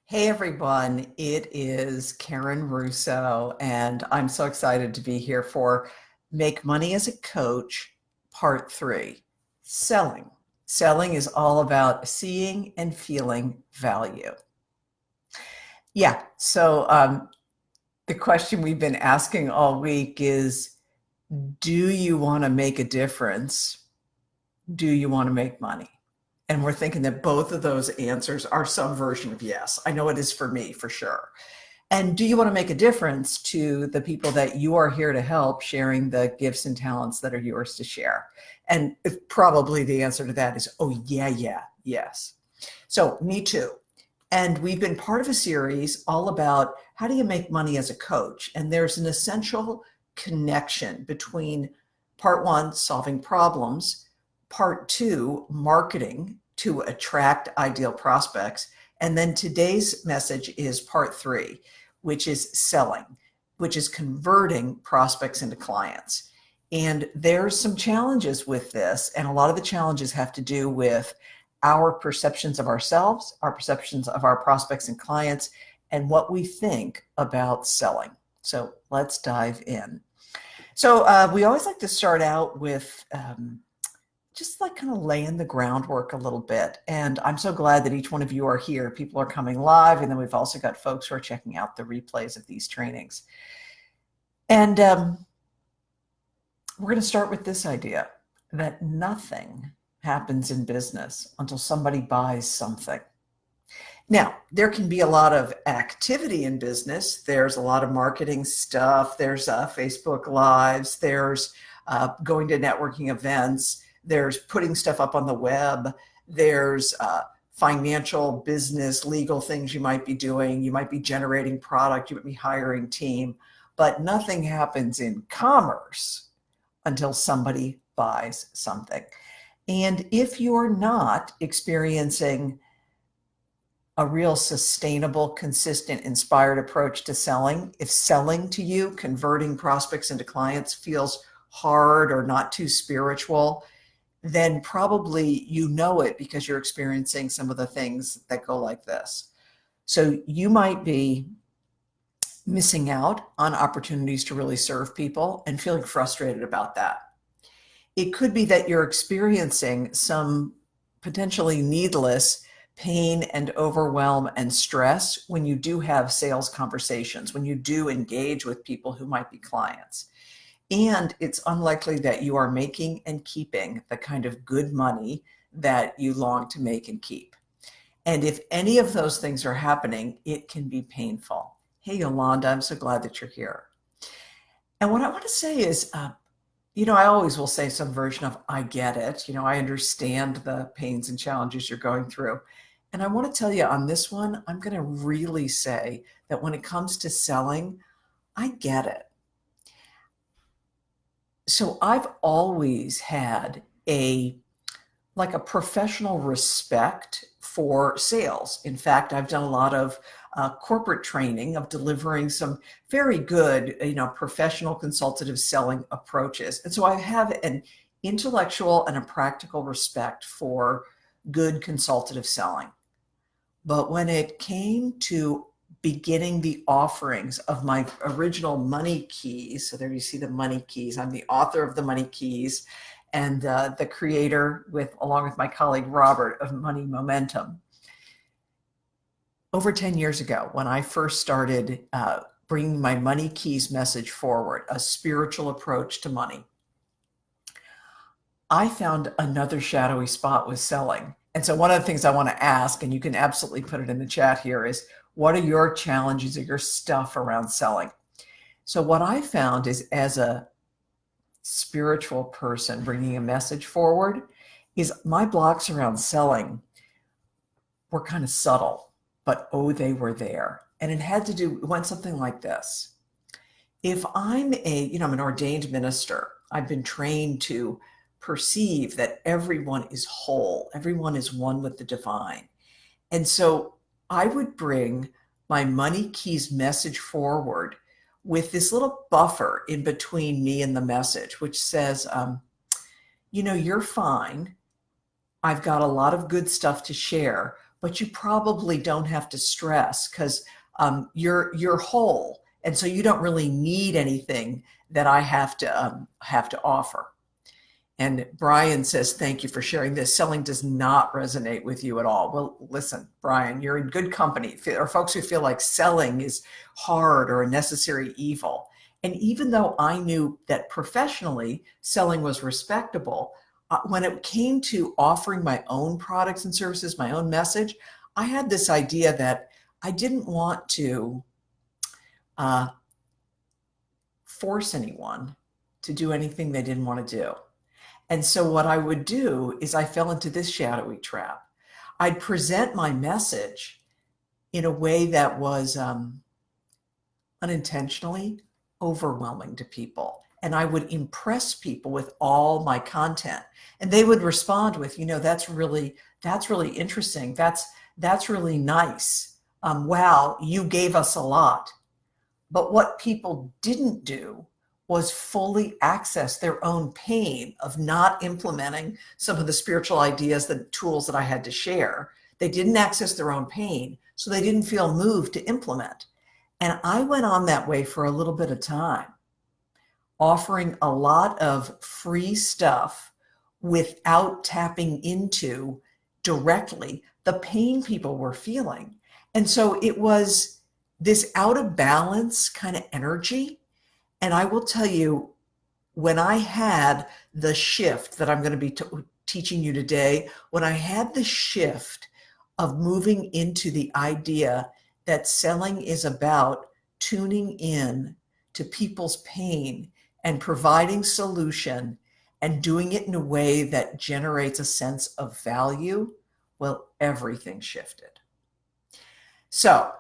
Hey everyone, it is Karen Russo, and I'm so excited to be here for Make Money as a Coach, Part 3 Selling. Selling is all about seeing and feeling value. The question we've been asking all week is, do you want to make a difference? Do you want to make money? And we're thinking that both of those answers are some version of yes. I know it is for me, for sure. And do you want to make a difference to the people that you are here to help, sharing the gifts and talents that are yours to share? And probably the answer to that is, oh, yeah, yes. So me too. And we've been part of a series all about how do you make money as a coach? And there's an essential connection between part one, solving problems, part two, marketing to attract ideal prospects. And then today's message is part three, which is selling, which is converting prospects into clients. And there's some challenges with this. And a lot of the challenges have to do with our perceptions of ourselves, our perceptions of our prospects and clients, and what we think about selling. So let's dive in. So we always like to start out with just like kind of laying the groundwork a little bit. And I'm so glad that each one of you are here. People are coming live, and then we've also got folks who are checking out the replays of these trainings. And we're going to start with this idea that nothing happens in business until somebody buys something. Now, there can be a lot of activity in business. There's a lot of marketing stuff. There's Facebook Lives. There's going to networking events. There's putting stuff up on the web. There's financial, business, legal things you might be doing. You might be generating product. You might be hiring team. But nothing happens in commerce until somebody buys something. And if you're not experiencing a real sustainable, consistent, inspired approach to selling, if selling to you, converting prospects into clients feels hard or not too spiritual, then probably you know it because you're experiencing some of the things that go like this. So you might be missing out on opportunities to really serve people and feeling frustrated about that. It could be that you're experiencing some potentially needless pain and overwhelm and stress when you do have sales conversations, when you do engage with people who might be clients. And it's unlikely that you are making and keeping the kind of good money that you long to make and keep. And if any of those things are happening, it can be painful. Hey, Yolanda, I'm so glad that you're here. And what I want to say is, I always will say some version of, I get it. I understand the pains and challenges you're going through. And I want to tell you on this one, I'm going to really say that when it comes to selling, I get it. So I've always had a professional respect for sales. In fact, I've done a lot of corporate training of delivering some very good, professional consultative selling approaches. And so I have an intellectual and a practical respect for good consultative selling. But when it came to beginning the offerings of my original Money Keys, so there you see the Money Keys. I'm the author of the Money Keys and the creator, along with my colleague Robert, of Money Momentum. Over 10 years ago, when I first started bringing my Money Keys message forward, a spiritual approach to money, I found another shadowy spot with selling. And so one of the things I want to ask, and you can absolutely put it in the chat here, is what are your challenges or your stuff around selling? So what I found is, as a spiritual person bringing a message forward, is my blocks around selling were kind of subtle, but they were there. And it went something like this. If I'm I'm an ordained minister, I've been trained to perceive that everyone is whole, everyone is one with the divine. And so I would bring my Money Keys message forward with this little buffer in between me and the message, which says, you're fine. I've got a lot of good stuff to share, but you probably don't have to stress because you're whole. And so you don't really need anything that I have to offer. And Brian says, thank you for sharing this. Selling does not resonate with you at all. Well, listen, Brian, you're in good company. There are folks who feel like selling is hard or a necessary evil. And even though I knew that professionally selling was respectable, when it came to offering my own products and services, my own message, I had this idea that I didn't want to force anyone to do anything they didn't want to do. And so what I would do is I fell into this shadowy trap. I'd present my message in a way that was unintentionally overwhelming to people. And I would impress people with all my content. And they would respond with, that's really interesting. That's really nice. Wow, you gave us a lot. But what people didn't do was fully access their own pain of not implementing some of the spiritual ideas, the tools that I had to share. They didn't access their own pain, so they didn't feel moved to implement. And I went on that way for a little bit of time, offering a lot of free stuff without tapping into directly the pain people were feeling. And so it was this out of balance kind of energy. And I will tell you, when I had the shift that I'm going to be teaching you today, when I had the shift of moving into the idea that selling is about tuning in to people's pain and providing solution and doing it in a way that generates a sense of value, well, everything shifted. So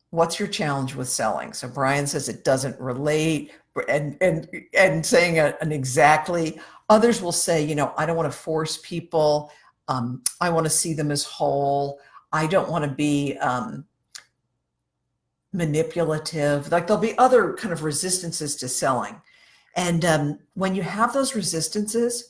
what's your challenge with selling? So Brian says it doesn't relate, and saying an exactly. Others will say, I don't want to force people. I want to see them as whole. I don't want to be manipulative. Like there'll be other kind of resistances to selling. And when you have those resistances,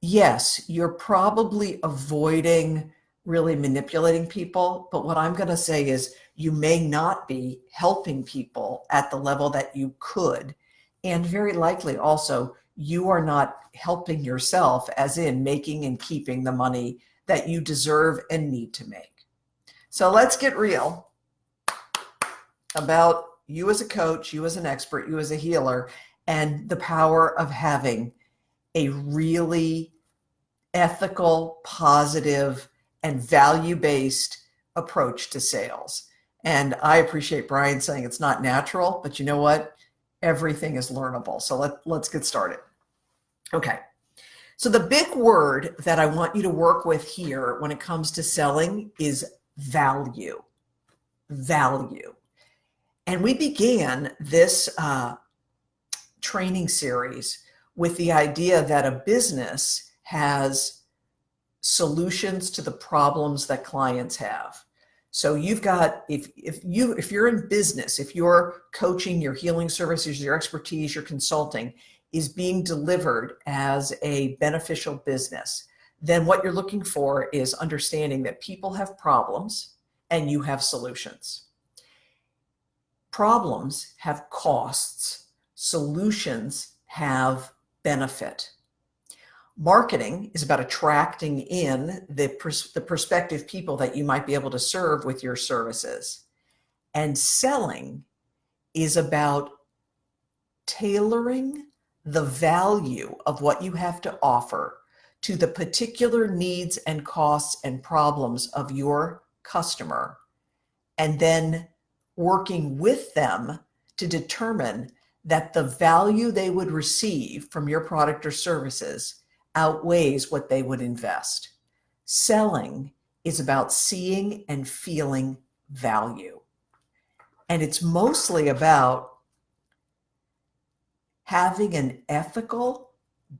yes, you're probably avoiding really manipulating people. But what I'm going to say is you may not be helping people at the level that you could. And very likely also, you are not helping yourself, as in making and keeping the money that you deserve and need to make. So let's get real about you as a coach, you as an expert, you as a healer, and the power of having a really ethical, positive, and value-based approach to sales. And I appreciate Brian saying it's not natural, but you know what? Everything is learnable. So let's get started. Okay. So the big word that I want you to work with here when it comes to selling is value. Value. And we began this training series with the idea that a business has solutions to the problems that clients have. So you've got, if you're in business, if your coaching, your healing services, your expertise, your consulting is being delivered as a beneficial business, then what you're looking for is understanding that people have problems and you have solutions. Problems have costs. Solutions have benefit. Marketing is about attracting in the prospective people that you might be able to serve with your services. And selling is about tailoring the value of what you have to offer to the particular needs and costs and problems of your customer, and then working with them to determine that the value they would receive from your product or services outweighs what they would invest. Selling is about seeing and feeling value. And it's mostly about having an ethical,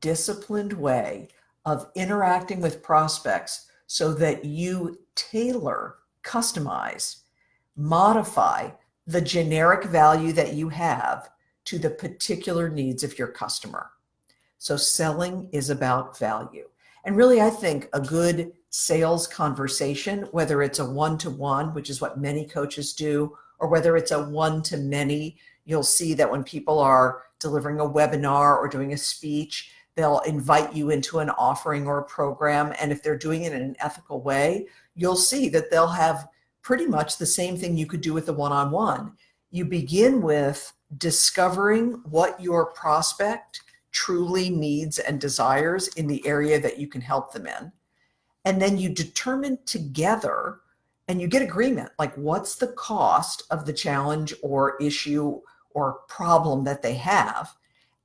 disciplined way of interacting with prospects so that you tailor, customize, modify the generic value that you have to the particular needs of your customer. So selling is about value. And really, I think a good sales conversation, whether it's a one-to-one, which is what many coaches do, or whether it's a one-to-many, you'll see that when people are delivering a webinar or doing a speech, they'll invite you into an offering or a program. And if they're doing it in an ethical way, you'll see that they'll have pretty much the same thing you could do with the one-on-one. You begin with discovering what your prospect truly needs and desires in the area that you can help them in. And then you determine together and you get agreement, like what's the cost of the challenge or issue or problem that they have,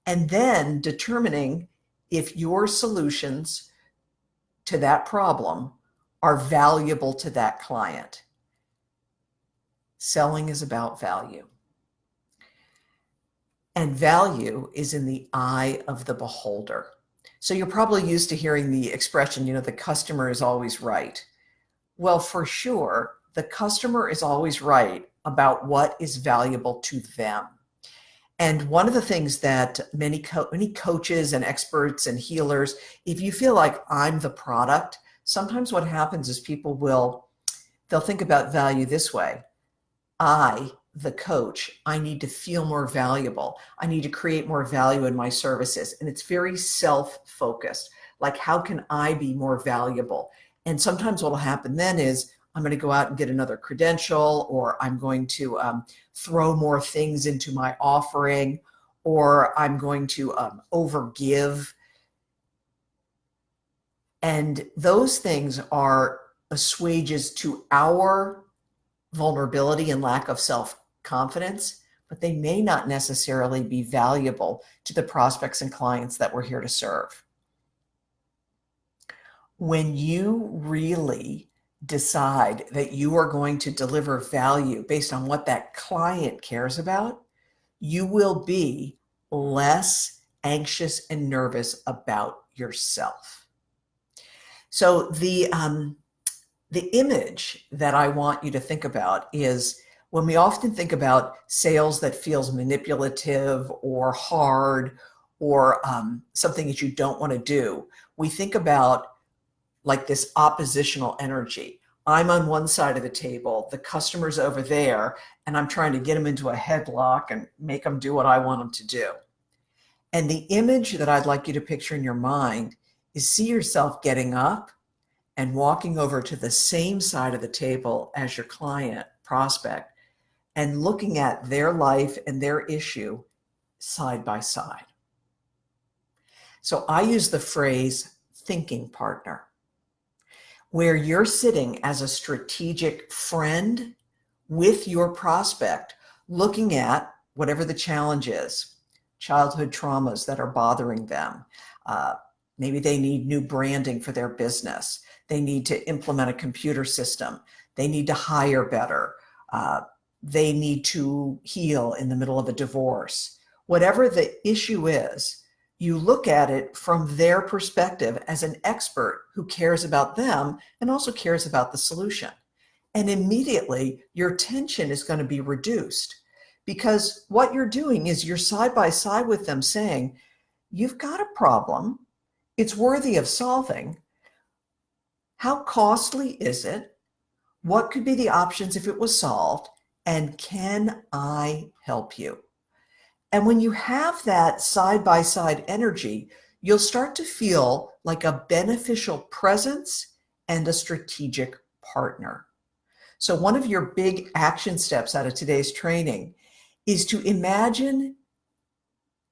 and then determining if your solutions to that problem are valuable to that client. Selling is about value. And value is in the eye of the beholder. So you're probably used to hearing the expression, the customer is always right. Well, for sure, the customer is always right about what is valuable to them. And one of the things that many coaches and experts and healers, if you feel like I'm the product, sometimes what happens is they'll think about value this way. I, the coach, I need to feel more valuable. I need to create more value in my services. And it's very self-focused. Like, how can I be more valuable? And sometimes what will happen then is I'm going to go out and get another credential, or I'm going to throw more things into my offering, or I'm going to overgive. And those things are assuages to our vulnerability and lack of self-confidence, but they may not necessarily be valuable to the prospects and clients that we're here to serve. When you really decide that you are going to deliver value based on what that client cares about, you will be less anxious and nervous about yourself. So the image that I want you to think about is when we often think about sales that feels manipulative or hard or something that you don't want to do, we think about like this oppositional energy. I'm on one side of the table, the customer's over there, and I'm trying to get them into a headlock and make them do what I want them to do. And the image that I'd like you to picture in your mind is see yourself getting up and walking over to the same side of the table as your client, prospect, and looking at their life and their issue side by side. So I use the phrase thinking partner, where you're sitting as a strategic friend with your prospect, looking at whatever the challenge is, childhood traumas that are bothering them. Maybe they need new branding for their business. They need to implement a computer system. They need to hire better. They need to heal in the middle of a divorce. Whatever the issue is, you look at it from their perspective as an expert who cares about them and also cares about the solution. And immediately your tension is going to be reduced, because what you're doing is you're side by side with them saying, you've got a problem. It's worthy of solving. How costly is it? What could be the options if it was solved? And can I help you? And when you have that side-by-side energy, you'll start to feel like a beneficial presence and a strategic partner. So one of your big action steps out of today's training is to imagine,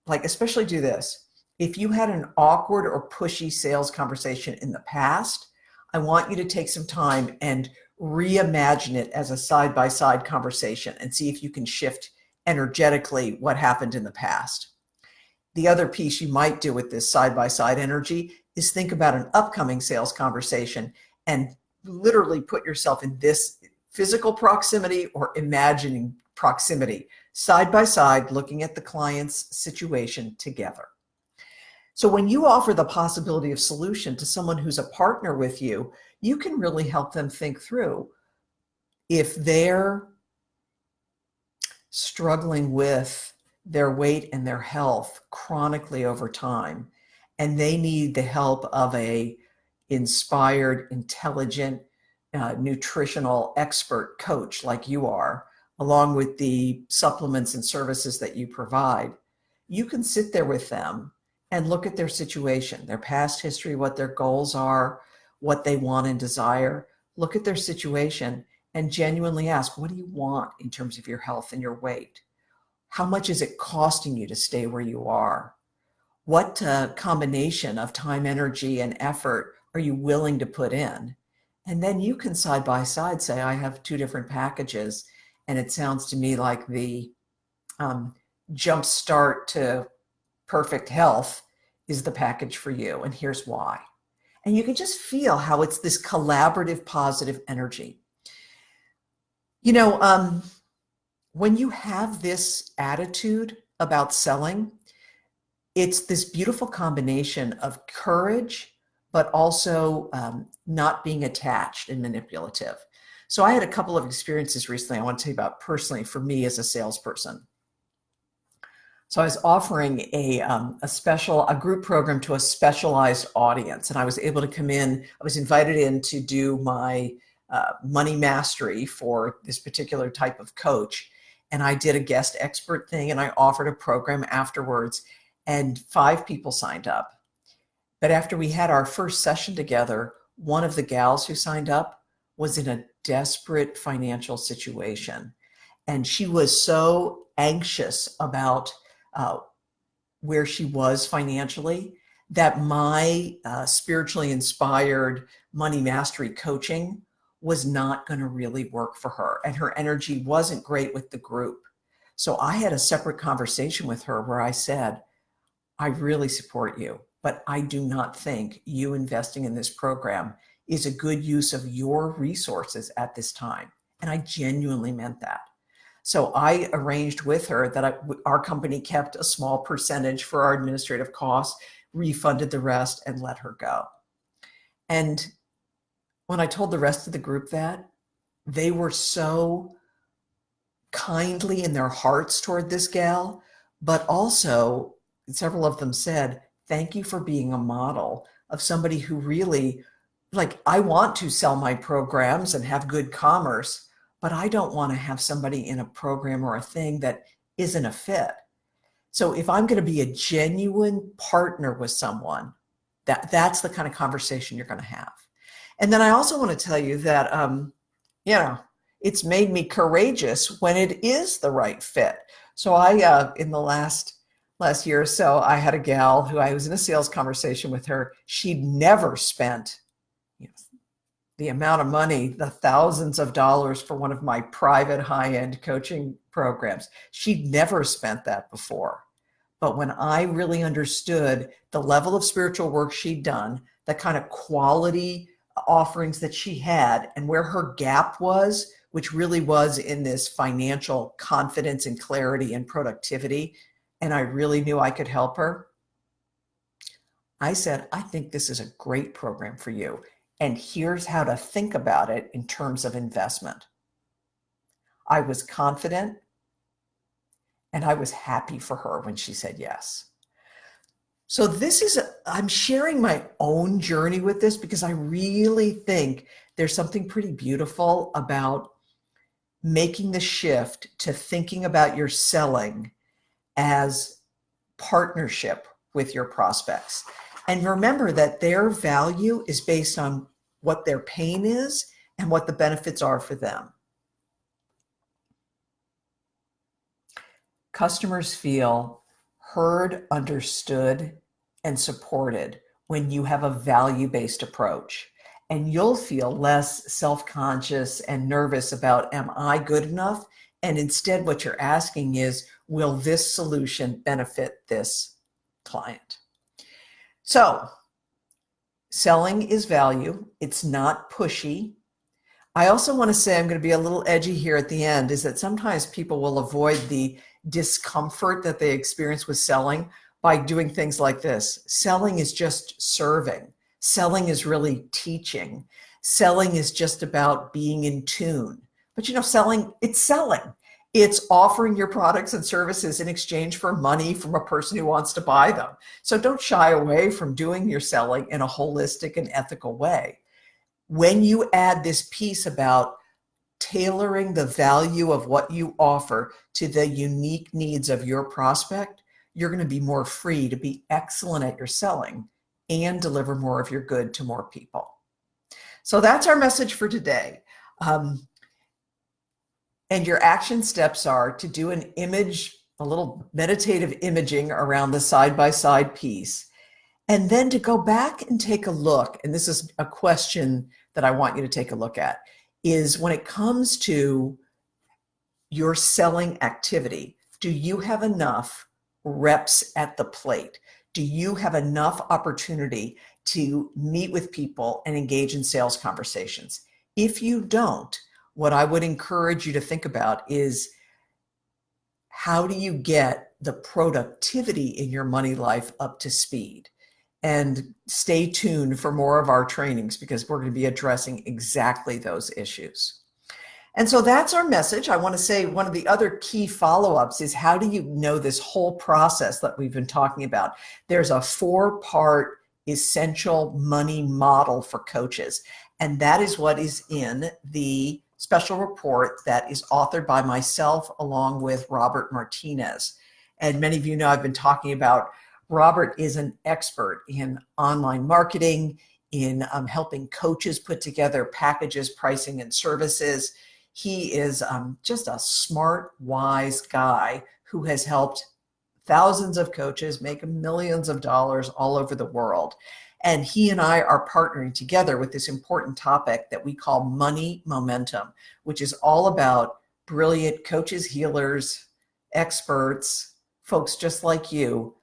like, especially do this. If you had an awkward or pushy sales conversation in the past, I want you to take some time and reimagine it as a side-by-side conversation and see if you can shift energetically what happened in the past. The other piece you might do with this side-by-side energy is think about an upcoming sales conversation and literally put yourself in this physical proximity or imagining proximity, side by side, looking at the client's situation together. So when you offer the possibility of solution to someone who's a partner with you, you can really help them think through if they're struggling with their weight and their health chronically over time, and they need the help of a inspired, intelligent, nutritional expert coach like you are, along with the supplements and services that you provide, you can sit there with them and look at their situation, their past history, what their goals are, what they want and desire. Look at their situation and genuinely ask, what do you want in terms of your health and your weight? How much is it costing you to stay where you are? What combination of time, energy, and effort are you willing to put in? And then you can side by side say, I have two different packages, and it sounds to me like the jump start to perfect health is the package for you, and here's why. And you can just feel how it's this collaborative, positive energy. You know, when you have this attitude about selling, it's this beautiful combination of courage, but also not being attached and manipulative. So I had a couple of experiences recently I want to tell you about personally for me as a salesperson. So I was offering a group program to a specialized audience, and I was able to come in. I was invited in to do my money mastery for this particular type of coach, and I did a guest expert thing, and I offered a program afterwards, and 5 people signed up. But after we had our first session together, one of the gals who signed up was in a desperate financial situation, and she was so anxious about where she was financially that my spiritually inspired money mastery coaching was not going to really work for her, and her energy wasn't great with the group. So I had a separate conversation with her where I said, I really support you, but I do not think you investing in this program is a good use of your resources at this time. And I genuinely meant that. So I arranged with her that our company kept a small percentage for our administrative costs, refunded the rest, and let her go. And when I told the rest of the group that, they were so kindly in their hearts toward this gal, but also several of them said, thank you for being a model of somebody who really, like, I want to sell my programs and have good commerce, but I don't want to have somebody in a program or a thing that isn't a fit. So if I'm going to be a genuine partner with someone, that's the kind of conversation you're going to have. And then I also want to tell you that, it's made me courageous when it is the right fit. So I, in the last year or so, I had a gal who I was in a sales conversation with her. She'd never spent the amount of money, the thousands of dollars for one of my private high-end coaching programs. She'd never spent that before. But when I really understood the level of spiritual work she'd done, the kind of quality offerings that she had, and where her gap was, which really was in this financial confidence and clarity and productivity, and I really knew I could help her, I said, I think this is a great program for you. And here's how to think about it in terms of investment. I was confident, and I was happy for her when she said yes. So I'm sharing my own journey with this because I really think there's something pretty beautiful about making the shift to thinking about your selling as partnership with your prospects. And remember that their value is based on what their pain is and what the benefits are for them. Customers feel heard, understood, and supported when you have a value-based approach. And you'll feel less self-conscious and nervous about, am I good enough? And instead, what you're asking is, will this solution benefit this client? So, selling is value. It's not pushy. I also want to say, I'm going to be a little edgy here at the end, is that sometimes people will avoid the discomfort that they experience with selling by doing things like this. Selling is just serving. Selling is really teaching. Selling is just about being in tune. But selling, it's selling. It's offering your products and services in exchange for money from a person who wants to buy them. So don't shy away from doing your selling in a holistic and ethical way. When you add this piece about tailoring the value of what you offer to the unique needs of your prospect, you're going to be more free to be excellent at your selling and deliver more of your good to more people. So that's our message for today. And your action steps are to do an image, a little meditative imaging around the side-by-side piece, and then to go back and take a look, and this is a question that I want you to take a look at, is when it comes to your selling activity, do you have enough reps at the plate? Do you have enough opportunity to meet with people and engage in sales conversations? If you don't, what I would encourage you to think about is, how do you get the productivity in your money life up to speed? And stay tuned for more of our trainings, because we're going to be addressing exactly those issues. And so that's our message. I want to say one of the other key follow-ups is, how do you know this whole process that we've been talking about? There's a 4-part essential money model for coaches. And that is what is in the special report that is authored by myself along with Robert Martinez. And many of you know I've been talking about Robert is an expert in online marketing, in helping coaches put together packages, pricing, and services. He is just a smart, wise guy who has helped thousands of coaches make millions of dollars all over the world. And he and I are partnering together with this important topic that we call money momentum, which is all about brilliant coaches, healers, experts, folks just like you,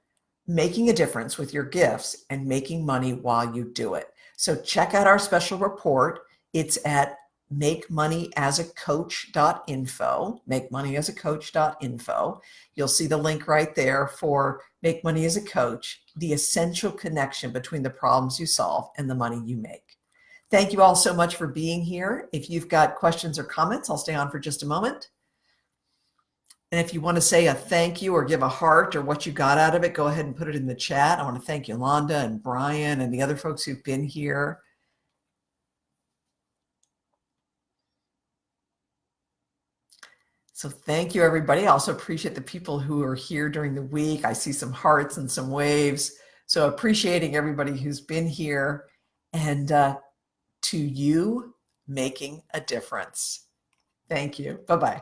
making a difference with your gifts and making money while you do it. So check out our special report. It's at makemoneyasacoach.info, makemoneyasacoach.info. You'll see the link right there for Make Money as a Coach, the essential connection between the problems you solve and the money you make. Thank you all so much for being here. If you've got questions or comments, I'll stay on for just a moment. And if you want to say a thank you or give a heart or what you got out of it, go ahead and put it in the chat. I want to thank Yolanda and Brian and the other folks who've been here. So thank you, everybody. I also appreciate the people who are here during the week. I see some hearts and some waves. So appreciating everybody who's been here, and to you, making a difference. Thank you. Bye-bye.